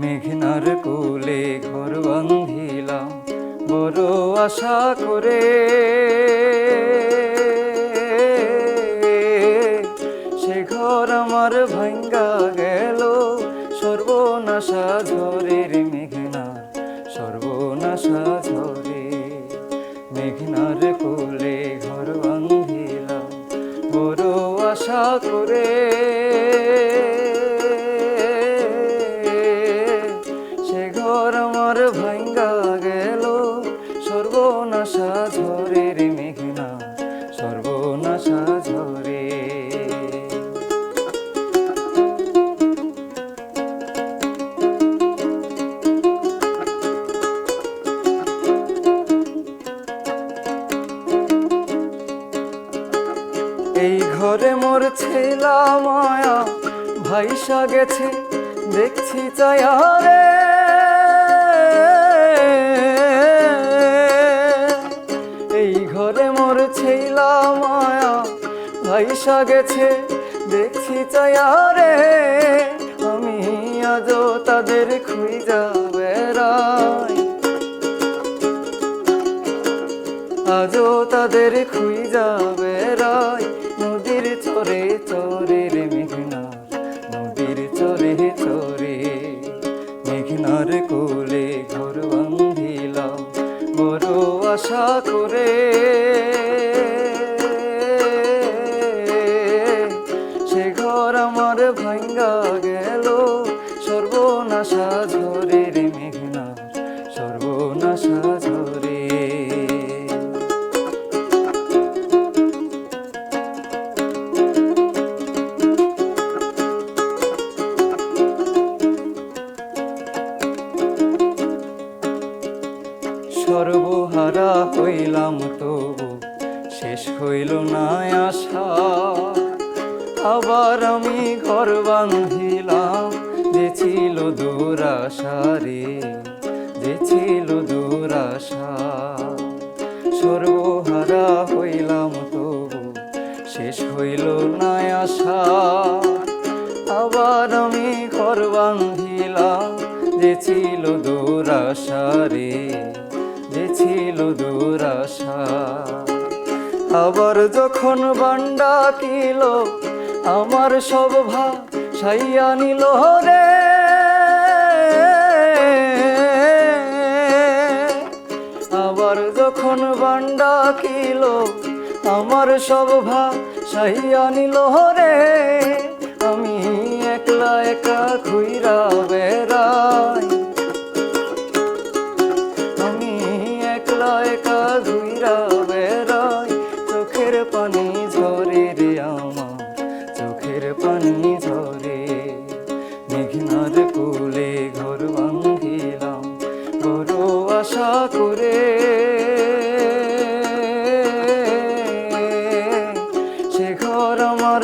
মেঘনার কোলে ঘর বাঁধিলাম বড় আশা করে, সে ঘর আমার ভাঙ্গা গেল সর্বনাশা ঝরে রে মেঘনা, সর্বনাশা ঝরে। মেঘনার কোলে ঘর বাঁধিলাম বড় আশা করে, সে ঘর আমার ভাঙ্গা গেল সর্বনাশা ঝরে রে মেঘনা, সর্বনাশা ঝরে। এই ঘরে মোর ছেলা মায়া ভাইসা গেছে দেখছি চায়া রে, এই ঘরে মোর ছেলা মায়া ভাইসা গেছে দেখছি চায়া রে। আমি আজও তাদের খুঁজা বেড়াই, আজও তাদের খুঁজা বেড়াই নদীর চরে চরে রে মেঘনা, নদীর চরে চরে। মেঘনার কোলে ঘর বাঁধিলাম বড় আশা করে, সে ঘর আমার ভাঙ্গা গেল সর্বনাশা ঝরে রে মেঘনা, সর্বনাশা ঝরে। সর্বহারা হইলাম তবু শেষ হইল না আশা, আবার আমি ঘর বাঁধিলাম যে ছিল দুরাশা রে, যে ছিল দুরাশা। সর্বহারা হইলাম তবু শেষ হইল না আশা, আবার আমি ঘর বাঁধিলাম যে ছিল দুরাশা রে, যে ছিল দুরাশা। আবার যখন বান্ডা কিল আমার সব ভাসাইয়া নিল রে, আবার যখন বান্ডা কিল আমার সব ভাসাইয়া নিল রে। আমি একলা একা ঘুইরা বেড়াই, আমি একলা একা ঘুইরা বেড়াই চোখের পানি ঝরে রে আমার, চোখের পানি ঝরে। মেঘনার কোলে ঘর বাঁধিলাম বড় আশা করে, সে ঘর আমার